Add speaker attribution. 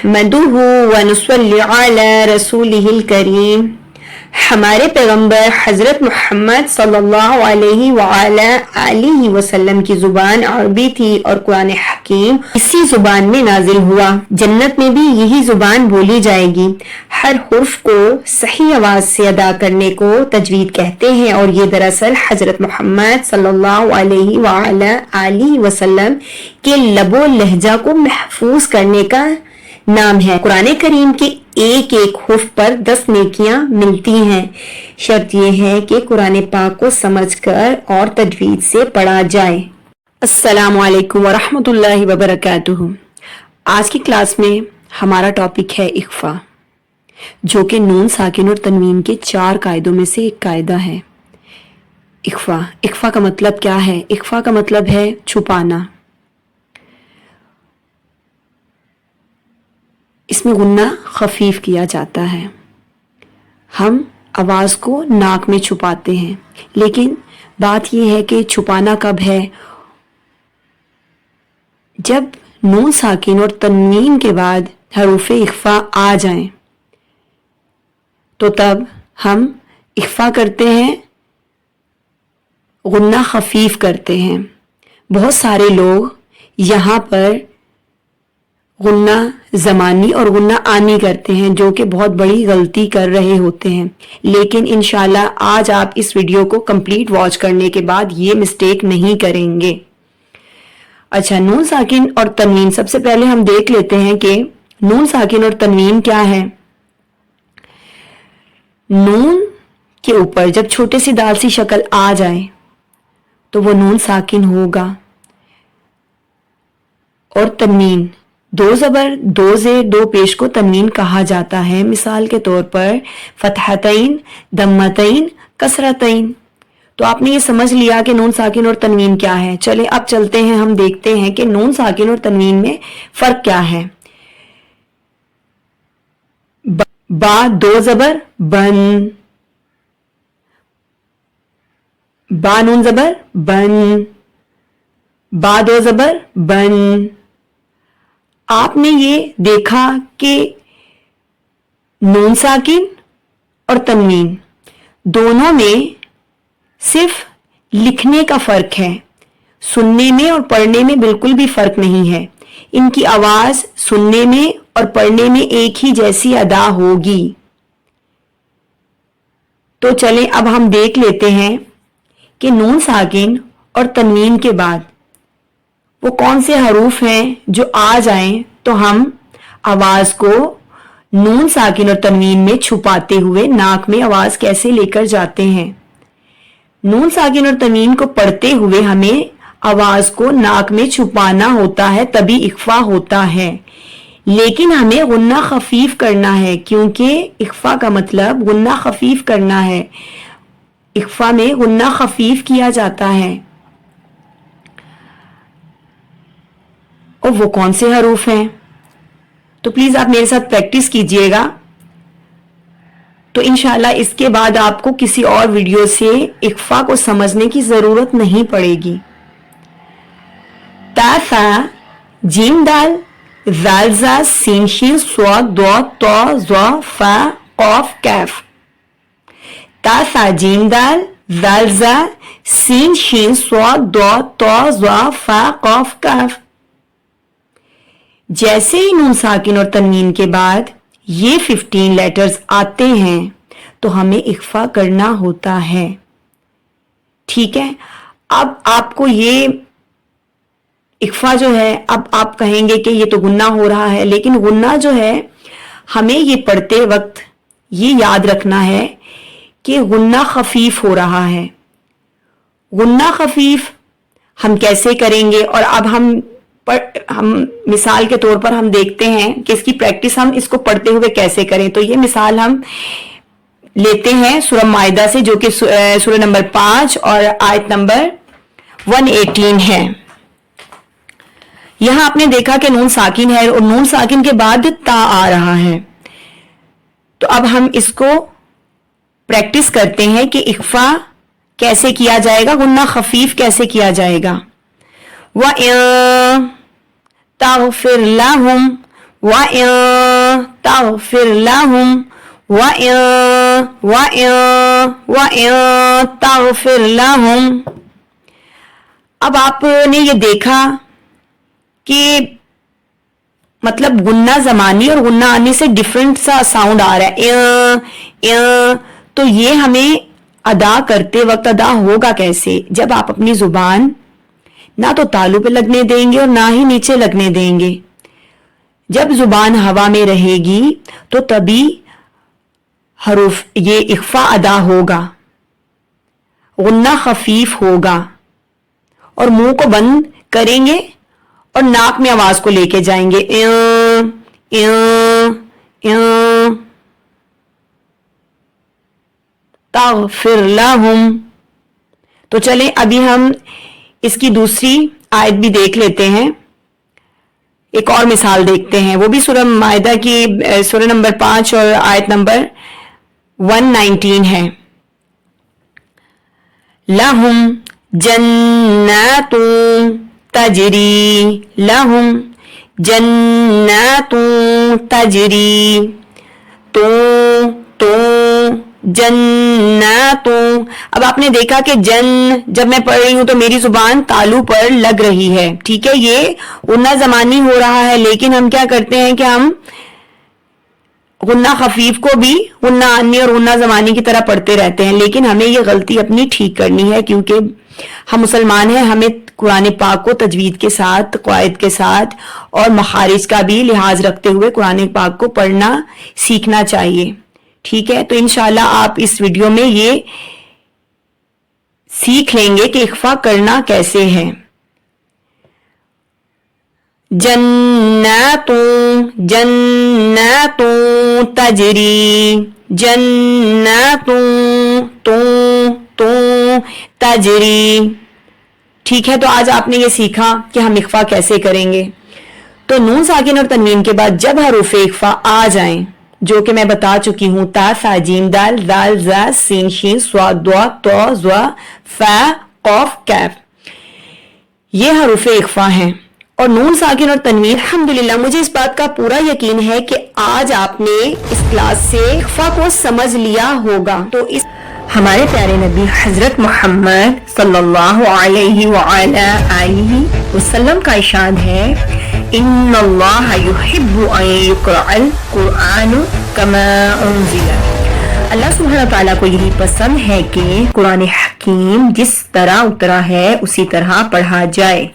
Speaker 1: نحمدہ ونصلی علی رسولہ الکریم۔ ہمارے پیغمبر حضرت محمد صلی اللہ علیہ وآلہ آلہ وسلم کی زبان عربی تھی اور قرآن حکیم اسی زبان میں نازل ہوا۔ جنت میں بھی یہی زبان بولی جائے گی۔ ہر حرف کو صحیح آواز سے ادا کرنے کو تجوید کہتے ہیں، اور یہ دراصل حضرت محمد صلی اللہ علیہ وآلہ آلہ وسلم کے لب و لہجہ کو محفوظ کرنے کا نام ہے۔ قرآن کریم کے ایک ایک حرف پر 10 نیکیاں ملتی ہیں۔ شرط یہ ہے کہ قرآن پاک کو سمجھ کر اور تجوید سے پڑھا جائے۔ السلام علیکم ورحمۃ اللہ وبرکاتہ۔ آج کی کلاس میں ہمارا ٹاپک ہے اخفا، جو کہ نون ساکن اور تنوین کے 4 قاعدوں میں سے ایک قاعدہ ہے۔ اخفا کا مطلب کیا ہے؟ اخفا کا مطلب ہے چھپانا۔ اس میں غنہ خفیف کیا جاتا ہے۔ ہم آواز کو ناک میں چھپاتے ہیں، لیکن بات یہ ہے کہ چھپانا کب ہے؟ جب نون ساکن اور تنوین کے بعد حروف اخفا آ جائیں تو تب ہم اخفا کرتے ہیں، غنہ خفیف کرتے ہیں۔ بہت سارے لوگ یہاں پر غنہ زمانی اور غنہ آنی کرتے ہیں، جو کہ بہت بڑی غلطی کر رہے ہوتے ہیں، لیکن انشاءاللہ آج آپ اس ویڈیو کو کمپلیٹ واچ کرنے کے بعد یہ مسٹیک نہیں کریں گے۔ اچھا، نون ساکن اور تنوین، سب سے پہلے ہم دیکھ لیتے ہیں کہ نون ساکن اور تنوین کیا ہے۔ نون کے اوپر جب چھوٹے سی دال سی شکل آ جائے تو وہ نون ساکن ہوگا، اور تنوین 2 زبر 2 زیر 2 پیش کو تنوین کہا جاتا ہے۔ مثال کے طور پر فتحتین، دمتین، کسرتین۔ تو آپ نے یہ سمجھ لیا کہ نون ساکن اور تنوین کیا ہے۔ چلے اب چلتے ہیں، ہم دیکھتے ہیں کہ نون ساکن اور تنوین میں فرق کیا ہے۔ با 2 زبر بن، با نون زبر بن، با 2 زبر بن۔ آپ نے یہ دیکھا کہ نون ساکن اور تنوین دونوں میں صرف لکھنے کا فرق ہے، سننے میں اور پڑھنے میں بالکل بھی فرق نہیں ہے۔ ان کی آواز سننے میں اور پڑھنے میں ایک ہی جیسی ادا ہوگی۔ تو چلیں اب ہم دیکھ لیتے ہیں کہ نون ساکن اور تنوین کے بعد وہ کون سے حروف ہیں جو آ جائیں تو ہم آواز کو نون ساکن اور تنوین میں چھپاتے ہوئے ناک میں آواز کیسے لے کر جاتے ہیں۔ نون ساکن اور تنوین کو پڑھتے ہوئے ہمیں آواز کو ناک میں چھپانا ہوتا ہے، تبھی اخفا ہوتا ہے، لیکن ہمیں غنہ خفیف کرنا ہے، کیونکہ اخفا کا مطلب غنہ خفیف کرنا ہے۔ اخفا میں غنہ خفیف کیا جاتا ہے۔ اور وہ کون سے حروف ہیں؟ تو پلیز آپ میرے ساتھ پریکٹس کیجئے گا، تو انشاءاللہ اس کے بعد آپ کو کسی اور ویڈیو سے اخفا کو سمجھنے کی ضرورت نہیں پڑے گی۔ تا ثا جیم دال زال زا سین شین صاد ضاد طا ظا فا قاف کاف۔ تا ثا جیم دال زال زا سین شین صاد ضاد طا ظا فا قاف کاف۔ جیسے ہی نون ساکن اور تنوین کے بعد یہ 15 لیٹرز آتے ہیں تو ہمیں اخفا کرنا ہوتا ہے، ٹھیک ہے۔ اب آپ کو یہ اخفا جو ہے، اب آپ کہیں گے کہ یہ تو غنہ ہو رہا ہے، لیکن غنہ جو ہے ہمیں یہ پڑھتے وقت یہ یاد رکھنا ہے کہ غنہ خفیف ہو رہا ہے۔ غنہ خفیف ہم کیسے کریں گے؟ اور اب ہم مثال کے طور پر ہم دیکھتے ہیں کہ اس کی پریکٹس ہم اس کو پڑھتے ہوئے کیسے کریں۔ تو یہ مثال ہم لیتے ہیں سورہ مائدہ سے، جو کہ سورہ نمبر 5 اور آیت نمبر 118 ہے۔ یہاں آپ نے دیکھا کہ نون ساکن ہے اور نون ساکن کے بعد تا آ رہا ہے، تو اب ہم اس کو پریکٹس کرتے ہیں کہ اخفا کیسے کیا جائے گا، غنہ خفیف کیسے کیا جائے گا۔ وَإِن تَغْفِرْ لَهُمْ وَإِن تَغْفِرْ لَهُمْ وَإِن تَغْفِرْ لَهُمْ. اب آپ نے یہ دیکھا کہ مطلب غنہ زمانی اور غنہ آنے سے ڈیفرنٹ سا ساؤنڈ آ رہا ہے. تو یہ ہمیں ادا کرتے وقت ادا ہوگا کیسے؟ جب آپ اپنی زبان نہ تو تالو پہ لگنے دیں گے اور نہ ہی نیچے لگنے دیں گے. جب زبان ہوا میں رہے گی تو تبھی حروف یہ اخفا ادا ہوگا، غنہ خفیف ہوگا، اور منہ کو بند کریں گے اور ناک میں آواز کو لے کے جائیں گے. تغفر لہم. تو چلیں ابھی ہم اس کی دوسری آیت بھی دیکھ لیتے ہیں، ایک اور مثال دیکھتے ہیں. وہ بھی سورہ مائدہ کی سورہ نمبر 5 اور آیت نمبر 119 ہے. لہم جنات تجری، لہم جنات تجری، تو جنات. اب آپ نے دیکھا کہ جب میں پڑھ رہی ہوں تو میری زبان تالو پر لگ رہی ہے، ٹھیک ہے، یہ غنہ زمانی ہو رہا ہے، لیکن ہم کیا کرتے ہیں کہ ہم غنہ خفیف کو بھی غنہ آنی اور غنہ زمانی کی طرح پڑھتے رہتے ہیں. لیکن ہمیں یہ غلطی اپنی ٹھیک کرنی ہے، کیونکہ ہم مسلمان ہیں، ہمیں قرآن پاک کو تجوید کے ساتھ، قواعد کے ساتھ اور مخارج کا بھی لحاظ رکھتے ہوئے قرآن پاک کو پڑھنا سیکھنا چاہیے. ٹھیک ہے، تو انشاءاللہ آپ اس ویڈیو میں یہ سیکھ لیں گے کہ اخفا کرنا کیسے ہے. جنات جنات تجری، جنات تو تجری. ٹھیک ہے، تو آج آپ نے یہ سیکھا کہ ہم اخفا کیسے کریں گے. تو نون ساکن اور تنوین کے بعد جب حروف اخفا آ جائیں، جو کہ میں بتا چکی ہوں، تا، ثا، جیم، دال، ذال، ذا، سین، شین، صاد، ضاد، طا، ظا، فا، قاف، کاف، یہ حروف اخفا ہیں. اور نون ساکن اور تنوین، الحمدللہ مجھے اس بات کا پورا یقین ہے کہ آج آپ نے اس کلاس سے اخفا کو سمجھ لیا ہوگا. تو اس ہمارے پیارے نبی حضرت محمد صلی اللہ علیہ وآلہ آلہ وسلم کا ارشاد ہے، ان اللہ یحب ان یقرأ القرآن کما انزل. اللہ سبحانہ تعالیٰ کو یہی پسند ہے کہ قرآن حکیم جس طرح اترا ہے اسی طرح پڑھا جائے.